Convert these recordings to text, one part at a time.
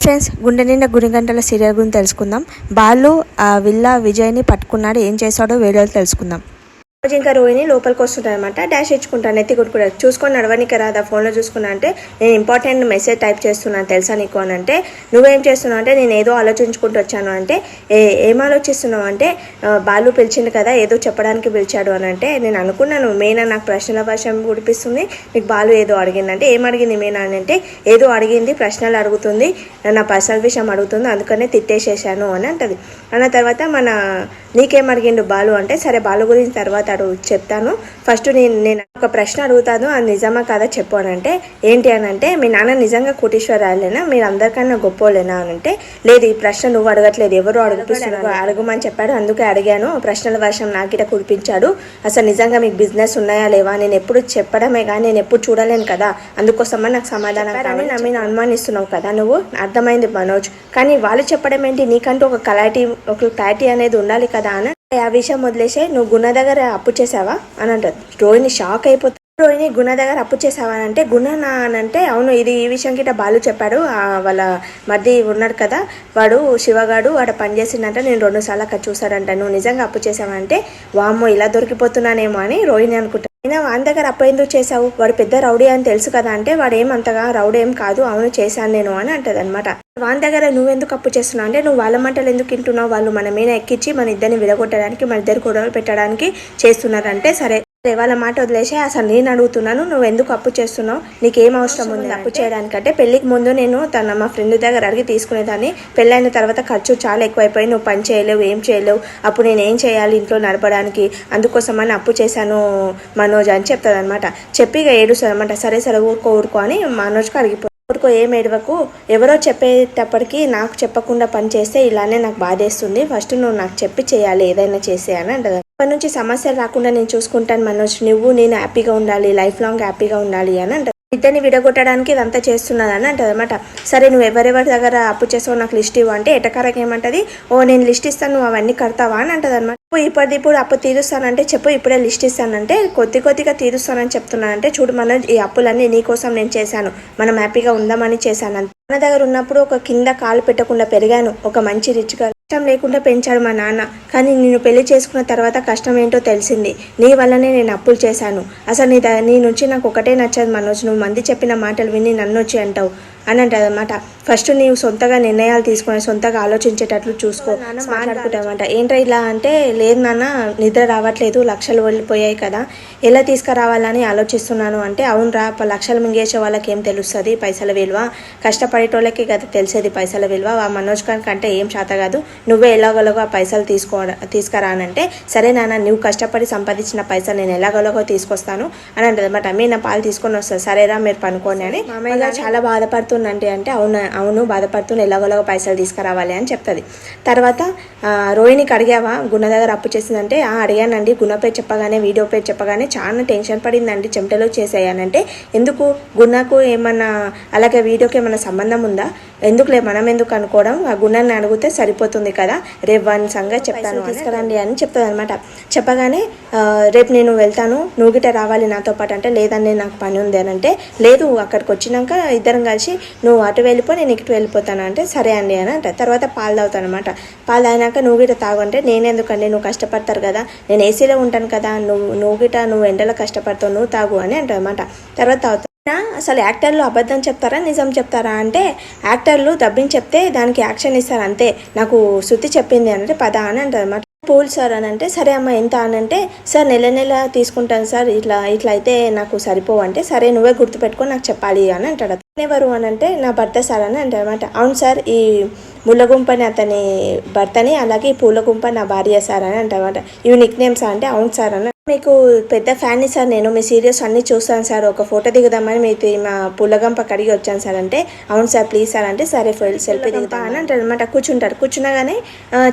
Friends, గుండె నిండా గుడిగంటల serial గురించి తెలుసుకుందాం. బాలు ఆ విల్లా విజయ్ని పట్టుకున్నాడు. ఏం చేశాడో వీడియోలో తెలుసుకుందాం. రోజు ఇంకా రోహిణి లోపలికి వస్తుంటారనమాట. డాష్ ఇచ్చుకుంటాను, ఎత్తి కొట్టుకుంటారు. చూసుకొని నడవనికి రాదా, ఫోన్లో చూసుకున్నా అంటే నేను ఇంపార్టెంట్ మెసేజ్ టైప్ చేస్తున్నాను తెలుసా నీకు అని అంటే, నువ్వేం చేస్తున్నావు అంటే నేను ఏదో ఆలోచించుకుంటూ వచ్చాను అంటే, ఏం ఆలోచిస్తున్నావు అంటే బాలు పిలిచిండు కదా ఏదో చెప్పడానికి పిలిచాడు అని అంటే, నేను అనుకున్నాను మీనా నాకు ప్రశ్నల వర్షం కుడిపిస్తుంది, నీకు బాలు ఏదో అడిగిందంటే ఏం అడిగింది మీనా అని అంటే, ఏదో అడిగింది, ప్రశ్నలు అడుగుతుంది, నా పర్సనల్ విషయం అడుగుతుంది, అందుకనే తిట్టేసేసాను అని అంటది. అన్న తర్వాత నీకేం అడిగిండు బాలు అంటే, సరే బాలు గురించి తర్వాత చెప్తాను, ఫస్ట్ నేను ఒక ప్రశ్న అడుగుతాను, అది నిజమా కాదా చెప్పు అని అంటే, ఏంటి అని అంటే, మీ నాన్న నిజంగా కోటీశ్వరాలేనా, మీరు అందరికన్నా గొప్పోలేనా అని అంటే, లేదు ఈ ప్రశ్న నువ్వు అడగట్లేదు ఎవరు అడుగుతున్నారు, అడగమని చెప్పాడు అందుకే అడిగాను, ప్రశ్నల వర్షం నాకిట కురిపించాడు, అసలు నిజంగా మీకు బిజినెస్ ఉన్నాయా లేవా నేను ఎప్పుడు చెప్పడమే కానీ నేను ఎప్పుడు చూడలేను కదా, అందుకోసమని నాకు సమాధానం కావాలి, నమ్మిన అనుమానిస్తున్నావు కదా నువ్వు, అర్థమైంది మనోజ్, కానీ వాళ్ళు చెప్పడం ఏంటి, నీకంటూ ఒక క్లారిటీ అనేది ఉండాలి కదా అని, ఆ విషయం వదిలేసే నువ్వు గుణ దగ్గర అప్పు చేసావా అని అంటారు. రోహిణి షాక్ అయిపోతుంది. రోహిణి గుణ దగ్గర అప్పు చేసావా అని అంటే, గుణనా అని అంటే, అవును ఈ విషయం గిట్ట బాలు చెప్పాడు, వాళ్ళ మధ్య ఉన్నాడు కదా వాడు శివగాడు, వాడు పనిచేసిందంటే నేను 2 సార్లు అక్కడ చూసాడంట, నువ్వు నిజంగా అప్పు చేసావా అంటే, వామ్మో ఇలా దొరికిపోతున్నానేమో అని రోహిణి అనుకుంటా. అయినా వాని దగ్గర అప్పు ఎందుకు చేసావు, వాడు పెద్ద రౌడీ అని తెలుసు కదా అంటే, వాడు ఏమంతగా రౌడీ ఏం కాదు, అవును చేశాను నేను అని అంటది అనమాట. వాని దగ్గర నువ్వెందుకు అప్పు చేస్తున్నావు అంటే, నువ్వు వాళ్ళ మంటలు ఎందుకు తింటున్నావు, వాళ్ళు మన మీద ఎక్కించి మన ఇద్దరిని విడగొట్టడానికి మన ఇద్దరు గొడవలు పెట్టడానికి చేస్తున్నారంటే, సరే వాళ్ళ మాట వదిలేసి అసలు నేను అడుగుతున్నాను, నువ్వు ఎందుకు అప్పు చేస్తున్నావు, నీకేం అవసరం ఉంది అప్పు చేయడానికంటే, పెళ్లికి ముందు నేను మా ఫ్రెండ్ దగ్గర అడిగి తీసుకునేదాన్ని, పెళ్ళైన తర్వాత ఖర్చు చాలా ఎక్కువైపోయి నువ్వు పని చేయలేవు ఏం చేయలేవు, అప్పుడు నేను ఏం చేయాలి ఇంట్లో నడపడానికి, అందుకోసమని అప్పు చేశాను మనోజ్ అని చెప్తుంది అనమాట. చెప్పి ఇక ఏడుస్తుంది అనమాట. సరే సరే ఊరుకో అని మనోజ్కి అడిగిపోయి, ఊరుకో ఏం ఏడవకు, ఎవరో చెప్పేటప్పటికి నాకు చెప్పకుండా పని చేస్తే ఇలానే నాకు బాధేస్తుంది, ఫస్ట్ నువ్వు నాకు చెప్పి చేయాలి ఏదైనా చేసే అని అంటది. ఇప్పటి నుంచి సమస్యలు రాకుండా నేను చూసుకుంటాను మనోజ్, నువ్వు నేను హ్యాపీగా ఉండాలి, లైఫ్ లాంగ్ హ్యాపీగా ఉండాలి అని అంటారు. ఇద్దరిని విడగొట్టడానికి ఇదంతా చేస్తున్నదని అంటది అనమాట. సరే నువ్వు ఎవరెవరి దగ్గర అప్పు చేసావు నాకు లిస్ట్ ఇవ్వు అంటే, ఎటకారకి ఏమంటది, ఓ నేను లిస్ట్ ఇస్తాను నువ్వు అవన్నీ కడతావా అని అంటది అనమాట. ఇప్పుడు అప్పు తీరుస్తానంటే చెప్పు, ఇప్పుడే లిస్ట్ ఇస్తానంటే కొద్దిగా తీరుస్తానని చెప్తున్నానంటే, చూడు మనోజ్ ఈ అప్పులన్నీ నీకోసం నేను చేశాను, మనం హ్యాపీగా ఉందామని చేశాను. మన దగ్గర ఉన్నప్పుడు ఒక కింద కాలు పెట్టకుండా పెరిగాను, ఒక మంచి రిచ్గా, కష్టం లేకుండా పెంచాడు మా నాన్న, కానీ నేను పెళ్లి చేసుకున్న తర్వాత కష్టం ఏంటో తెలిసింది, నీ వల్లనే నేను అప్పులు చేశాను, అసలు నీ నుంచి నాకు ఒకటే నచ్చదు మనోజ్, నువ్వు మంది చెప్పిన మాటలు విని నన్ను వచ్చి అంటావు అని అంటది అనమాట. ఫస్ట్ నీవు సొంతగా నిర్ణయాలు తీసుకుని సొంతగా ఆలోచించేటట్లు చూసుకో మాట్లాడుకుంటామంట. ఏంట్రా ఇలా అంటే, లేదు నాన్న నిద్ర రావట్లేదు, లక్షలు వెళ్ళిపోయాయి కదా ఎలా తీసుకురావాలని ఆలోచిస్తున్నాను అంటే, అవునరా లక్షలు మింగేసే వాళ్ళకి ఏం తెలుస్తుంది పైసల విలువ, కష్టపడేటోళ్ళకి కదా తెలిసేది పైసల విలువ, ఆ మనోజ్ కంటే ఏం చేత కాదు, నువ్వే ఎలాగోలాగో ఆ పైసలు తీసుకురానంటే, సరే నాన్న నువ్వు కష్టపడి సంపాదించిన పైసలు నేను ఎలాగోలాగో తీసుకొస్తాను అని అంటది అనమాట. మీ నా పాలు తీసుకొని వస్తాను, సరేరా మీరు పనుకోండి అని. మామయ్య చాలా బాధపడుతుందంటే అంటే, అవును బాధపడుతున్న ఎలాగోలాగో పైసలు తీసుకురావాలి అని చెప్తుంది. తర్వాత రోహిణికి అడిగావా గుణ దగ్గర అప్పు చేసిందంటే, అడిగానండి, గుణ పేరు చెప్పగానే వీడియో పేరు చెప్పగానే చాలా టెన్షన్ పడిందండి, చెమటలో చేసేయానంటే, ఎందుకు గుణకు ఏమన్నా అలాగే వీడియోకి ఏమన్నా సంబంధం ఉందా, ఎందుకులే మనం ఎందుకు అనుకోవడం, ఆ గుణాన్ని అడిగితే సరిపోతుంది కదా, రేపు వాని సంగతి చెప్తాను తీసుకురండి అని చెప్తుంది అనమాట. చెప్పగానే రేపు నేను వెళ్తాను, నువ్వు గిట్ట రావాలి నాతో పాటు అంటే, లేదండి నాకు పని ఉంది అని అంటే, లేదు అక్కడికి వచ్చినాక ఇద్దరం కలిసి నువ్వు అటు వెళ్ళిపో నేను ఇటు వెళ్ళిపోతాను అంటే, సరే అండి అని అంటే, తర్వాత పాలు తాగుతాను అనమాట. పాలు తాగినాక నువ్వు గిట్ట తాగు అంటే, నేనెందుకండి నువ్వు కష్టపడతారు కదా, నేను ఏసీలో ఉంటాను కదా, నువ్వు ఎండలో కష్టపడతావు నువ్వు తాగు అని అంటావు అనమాట. తర్వాత తాగుతావు. అసలు యాక్టర్లు అబద్ధం చెప్తారా నిజం చెప్తారా అంటే, యాక్టర్లు డబ్బింగ్ చెప్తే దానికి యాక్షన్ ఇస్తారు అంతే, నాకు శృతి చెప్పింది అంటే పద అని అంటారు అనమాట. పూల్ సార్ అని అంటే, సరే అమ్మ ఎంత అని అంటే, సార్ నెల తీసుకుంటాను సార్, ఇట్లా అయితే నాకు సరిపోవు అంటే, సరే నువ్వే గుర్తుపెట్టుకొని నాకు చెప్పాలి అని అంటాడు. ఎవరు అని అంటే, నా భర్త సార్ అని అంటారు అనమాట. అవును సార్ ఈ ముళ్ళగుంపని అతని భర్తని, అలాగే ఈ పూలగుంప నా భార్య సార్ అని అంటారన్నమాట. ఇవి నిక్ నేమ్స్ అంటే, అవును సార్ అని, మీకు పెద్ద ఫ్యాన్ని సార్ నేను, మీ సీరియల్స్ అన్నీ చూస్తాను సార్, ఒక ఫోటో దిగుదామని మీ మా పుల్లగంప కడిగి వచ్చాను సార్ అంటే, అవును సార్ ప్లీజ్ సార్ అంటే, సరే సెల్ఫీ దిగుతా అని అంటారు అనమాట. కూర్చున్నగానే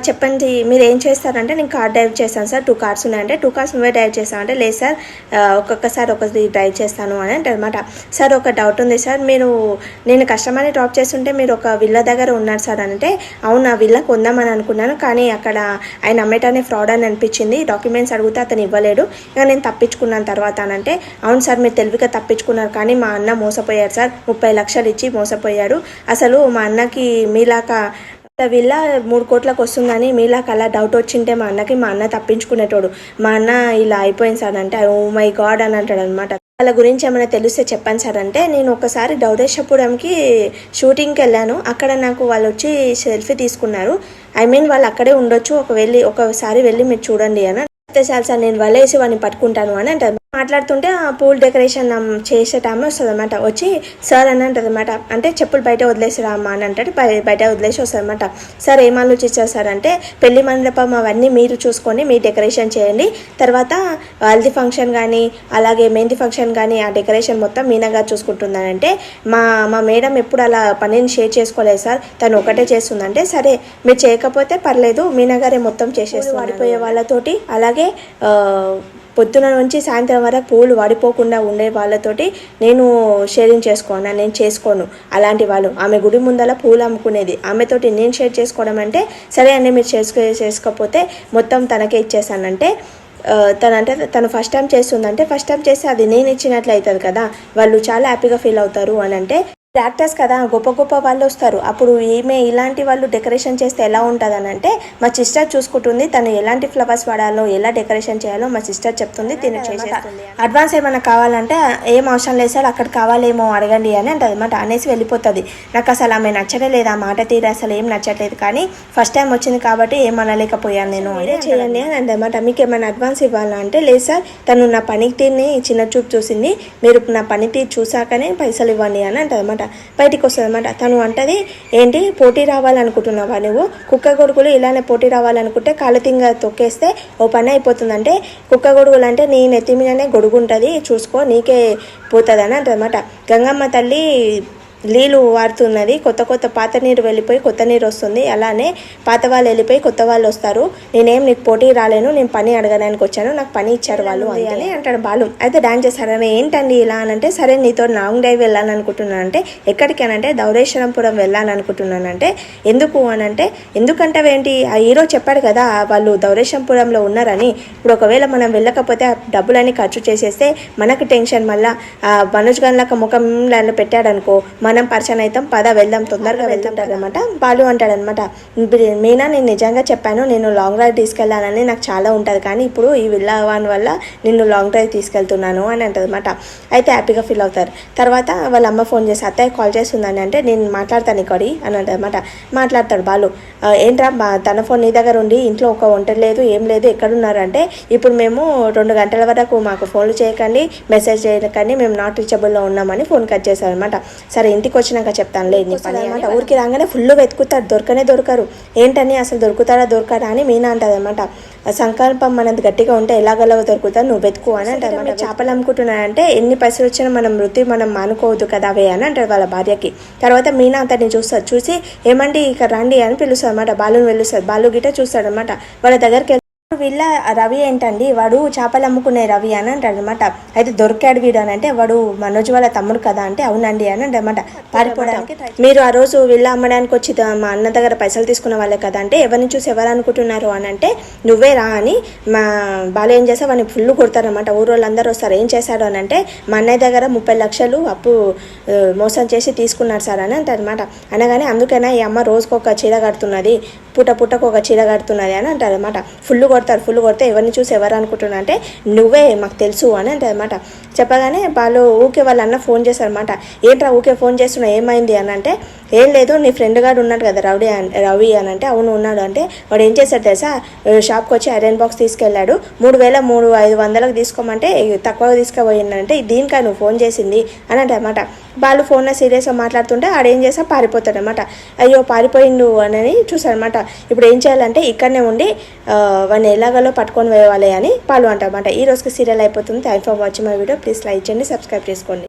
చెప్పండి మీరు ఏం చేస్తారంటే, నేను కార్ డ్రైవ్ చేస్తాను సార్, 2 కార్స్ ఉన్నాయంటే, 2 కార్స్ నువ్వే డ్రైవ్ చేస్తాను అంటే, లేదు సార్ ఒక్కొక్కసారి ఒకటి డ్రైవ్ చేస్తాను అని అంటారు అనమాట. సార్ ఒక డౌట్ ఉంది సార్, నేను కస్టమర్ని డ్రాప్ చేస్తుంటే మీరు ఒక విల్లా దగ్గర ఉన్నారు సార్ అంటే, అవును ఆ విల్లా కొందామని అనుకున్నాను, కానీ అక్కడ ఆయన అమ్మేటానే ఫ్రాడ్ అని అనిపించింది, డాక్యుమెంట్స్ అడిగితే అతను ఇవ్వలేడు, చేశారు. ఇక నేను తప్పించుకున్నాను తర్వాత అంటే, అవును సార్ మీరు తెలివిగా తప్పించుకున్నారు, కానీ మా అన్న మోసపోయారు సార్, 30 లక్షలు ఇచ్చి మోసపోయాడు. అసలు మా అన్నకి మీలాగా వీళ్ళ 3 కోట్లకు వస్తుందని మీలాగా అలా డౌట్ వచ్చింటే మా అన్న తప్పించుకునేటోడు. మా అన్న ఇలా అయిపోయింది సార్ అంటే, ఓ మై గాడ్ అని అంటాడు అనమాట. వాళ్ళ గురించి ఏమైనా తెలిస్తే చెప్పండి సార్ అంటే, నేను ఒకసారి డౌడేశ్వపురంకి షూటింగ్కి వెళ్ళాను. అక్కడ నాకు వాళ్ళు వచ్చి సెల్ఫీ తీసుకున్నారు. వాళ్ళు అక్కడే ఉండొచ్చు, ఒకసారి వెళ్ళి మీరు చూడండి అని. చాలు సార్ నేను వలేసి వాడిని పట్టుకుంటాను అని అంటారు. మాట్లాడుతుంటే ఆ పూల్ డెకరేషన్ చేసేటామె వస్తుంది అనమాట. వచ్చి సార్ అని అంటుంది అనమాట. అంటే చెప్పులు బయట వదిలేసిరా అమ్మ అని అంటాడు. బయట వదిలేసి వస్తుంది అనమాట. సార్ ఏం ఆలోచించారు సార్ అంటే, పెళ్లి మండపం అవన్నీ మీరు చూసుకొని మీరు డెకరేషన్ చేయండి, తర్వాత హల్దీ ఫంక్షన్ కానీ అలాగే మెహందీ ఫంక్షన్ కానీ ఆ డెకరేషన్ మొత్తం మీనాగా చూసుకుంటుందని అంటే, మా మేడం ఎప్పుడు అలా పనిని షేర్ చేసుకోలేదు సార్, తను ఒకటే చేస్తుందంటే, సరే మీరు చేయకపోతే పర్లేదు, మీనాగారే మొత్తం చేసేస్తూ వాడిపోయే వాళ్ళతోటి, అలాగే పొద్దున నుంచి సాయంత్రం వరకు పూలు వాడిపోకుండా ఉండే వాళ్ళతోటి నేను షేరింగ్ నేను చేసుకోను అలాంటి వాళ్ళు. ఆమె గుడి ముందల పూలు అమ్ముకునేది, ఆమెతోటి నేను షేర్ చేసుకోవడం అంటే, సరే అండి మీరు చేసుకోకపోతే మొత్తం తనకే ఇచ్చేసానంటే, తను ఫస్ట్ టైం చేస్తుందంటే, ఫస్ట్ టైం చేస్తే అది నేను ఇచ్చినట్లు అవుతుంది కదా, వాళ్ళు చాలా హ్యాపీగా ఫీల్ అవుతారు అని అంటే, యాక్టర్స్ కదా గొప్ప గొప్ప వాళ్ళు వస్తారు, అప్పుడు ఈమె ఇలాంటి వాళ్ళు డెకరేషన్ చేస్తే ఎలా ఉంటుంది అని అంటే, మా సిస్టర్ చూసుకుంటుంది, తను ఎలాంటి ఫ్లవర్స్ వాడాలో ఎలా డెకరేషన్ చేయాలో మా సిస్టర్ చెప్తుంది, తిని చేసేస్తుంది. అడ్వాన్స్ ఏమైనా కావాలంటే ఏం అవసరం లేదు సార్, అక్కడ కావాలేమో అడగండి అని అంటది అనమాట. అనేసి వెళ్ళిపోతుంది. నాకు అసలు ఆమె నచ్చడే లేదు, ఆ మాట తీరు అసలు ఏం నచ్చట్లేదు, కానీ ఫస్ట్ టైం వచ్చింది కాబట్టి ఏం అనలేకపోయాను నేను, అదే చేయండి అని అంటమాట. మీకు ఏమైనా అడ్వాన్స్ ఇవ్వాలా అంటే, లేదు సార్ తను నా పనితీరుని చిన్న చూపు చూసింది, మీరు నా పనితీరు చూసాకనే పైసలు ఇవ్వండి అని అంటదన్నమాట. బయటికి వస్తుంది అనమాట. తను అంటది, ఏంటి పోటీ రావాలనుకుంటున్నావా నువ్వు, కుక్క గొడుగులు ఇలానే పోటీ రావాలనుకుంటే కాళ్ళతింగ తొక్కేస్తే ఓ పని అయిపోతుందంటే, కుక్క గొడుగులు అంటే నీ నెత్తి మీదనే గొడుగు ఉంటుంది చూసుకో నీకే పోతుంది అని అంటదన్నమాట. గంగమ్మ తల్లి నీళ్ళు వాడుతున్నది, కొత్త పాత నీరు వెళ్ళిపోయి కొత్త నీరు వస్తుంది, అలానే పాత వాళ్ళు వెళ్ళిపోయి కొత్త వాళ్ళు వస్తారు, నేనేం నీకు పోటీ రాలేను, నేను పని అడగడానికి వచ్చాను, నాకు పని ఇచ్చారు వాళ్ళు అని అంటాడు బాలు. అయితే డాన్స్ చేస్తారని, ఏంటండి ఇలా అని అంటే, సరే నీతో లాంగ్ డ్రైవ్ వెళ్ళాలని అనుకుంటున్నానంటే, ఎక్కడికి అని అంటే, ధవళేశ్వరంపురం వెళ్ళాలని అనుకుంటున్నానంటే, ఎందుకు అని అంటే, ఎందుకంటే ఆ హీరో చెప్పాడు కదా వాళ్ళు ధవళేశ్వరంపురంలో ఉన్నారని, ఇప్పుడు ఒకవేళ మనం వెళ్ళకపోతే ఆ డబ్బులన్నీ ఖర్చు చేసేస్తే మనకు టెన్షన్, మళ్ళీ మనోజ్ గన్లక ముఖం పెట్టాడనుకో మనం పరిచయం అవుతాం, పద వెళ్దాం, తొందరగా వెళ్తుంటారనమాట. బాలు అంటాడనమాట, మీనా నేను నిజంగా చెప్పాను, నేను లాంగ్ డ్రైవ్ తీసుకెళ్ళాలని నాకు చాలా ఉంటుంది, కానీ ఇప్పుడు ఈ విల్లావాన్ వల్ల నిన్ను లాంగ్ డ్రైవ్ తీసుకెళ్తున్నాను అని అంటదన్నమాట. అయితే హ్యాపీగా ఫీల్ అవుతారు. తర్వాత వాళ్ళ అమ్మ ఫోన్ చేసి, అత్తయ్య కాల్ చేస్తుందని అంటే, నేను మాట్లాడతాను ఇక్కడి అని అంటదన్నమాట. మాట్లాడతాడు బాలు. ఏంట్రా తన ఫోన్ నీ దగ్గర ఉండి ఇంట్లో ఒక వంట లేదు ఏం లేదు, ఎక్కడున్నారంటే, ఇప్పుడు మేము 2 గంటల వరకు మాకు ఫోన్లు చేయకండి, మెసేజ్ చేయకండి, మేము నాట్ రీచబుల్లో ఉన్నామని ఫోన్ కట్ చేశారనమాట. సరే ఇంటికి వచ్చినాక చెప్తానులే నీ పని అనమాట. ఊరికి రాగానే ఫుల్ వెతుకుతారు, దొరకరు. ఏంటని అసలు దొరుకుతాడా అని మీనా అంటది అనమాట. సంకల్పం మనది గట్టిగా ఉంటే ఎలాగలవ దొరుకుతారు, నువ్వు వెతుకు అని అంటారు అనమాట. చేపలు అమ్ముకుంటున్నారంటే, ఎన్ని పైసలు వచ్చినా మనం వృత్తి మనం మానుకోవద్దు కదా అవే అని అంటారు వాళ్ళ భార్యకి. తర్వాత మీనా అతన్ని చూసి ఏమండి ఇక్కడ రండి అని పిలుస్తుంది అనమాట. బాలుని వెళ్ళుస్తుంది. బాలు గిట్ట చూస్తాడు అనమాట. వాళ్ళ దగ్గరికి వీళ్ళ రవి ఏంటండి, వాడు చేపలు అమ్ముకునే రవి అని అంటాడు అనమాట. అయితే దొరికాడు వీడు అని అంటే, వాడు మనోజ్ వాళ్ళ తమ్ముడు కదా అంటే, అవునండి అని అంటమాట. పారిపోవడానికి మీరు ఆ రోజు వీళ్ళ అమ్మడానికి వచ్చి మా అన్న దగ్గర పైసలు తీసుకున్న వాళ్ళే కదా అంటే, ఎవరిని చూసి ఎవరు అనుకుంటున్నారు అని అంటే, నువ్వే రా అని మా బాలు ఏం చేస్తే వాడిని ఫుల్ కొడతారనమాట. ఊరు వాళ్ళందరూ వస్తారు. ఏం చేశాడు అని అంటే, మా అన్నయ్య దగ్గర 30 లక్షలు అప్పు మోసం చేసి తీసుకున్నాడు సార్ అని అంటారనమాట. అనగానే, అందుకైనా ఈ అమ్మ రోజుకు ఒక చీర కడుతున్నది, పుట్టకు ఒక చీర కడుతున్నది అని అంటారనమాట. ఫుల్ కొడితే ఎవరిని చూసి ఎవరు అనుకుంటున్నా అంటే, నువ్వే మాకు తెలుసు అని అంటే అనమాట. చెప్పగానే వాళ్ళు ఊకే వాళ్ళ అన్న ఫోన్ చేశారనమాట. ఏంట్రా ఊకే ఫోన్ చేస్తున్నా, ఏమైంది అని అంటే, ఏం లేదు నీ ఫ్రెండ్ గారు ఉన్నాడు కదా రవి అని అంటే, అవును ఉన్నాడు అంటే, వాడు ఏం చేశాడు తెలుసా, షాప్కి వచ్చి ఐరన్ బాక్స్ తీసుకెళ్ళాడు, 3,500 తీసుకోమంటే తక్కువగా తీసుకుపోయిందంటే, దీనికా నువ్వు ఫోన్ చేసింది అని అంటే అనమాట. వాళ్ళు ఫోన్లో సీరియస్గా మాట్లాడుతుంటే ఆడేం చేస్తా పారిపోతాడు అనమాట. అయ్యో పారిపోయిండు అని చూసారనమాట. ఇప్పుడు ఏం చేయాలంటే, ఇక్కడనే ఉండి వాడిని ఎలాగలో పట్టుకొని వేయాలి అని పాలు అంటారన్నమాట. ఈ రోజుకి సీరియల్ అయిపోతుంది. Thank for watching my video. Please like చేయండి, సబ్స్క్రైబ్ చేసుకోండి.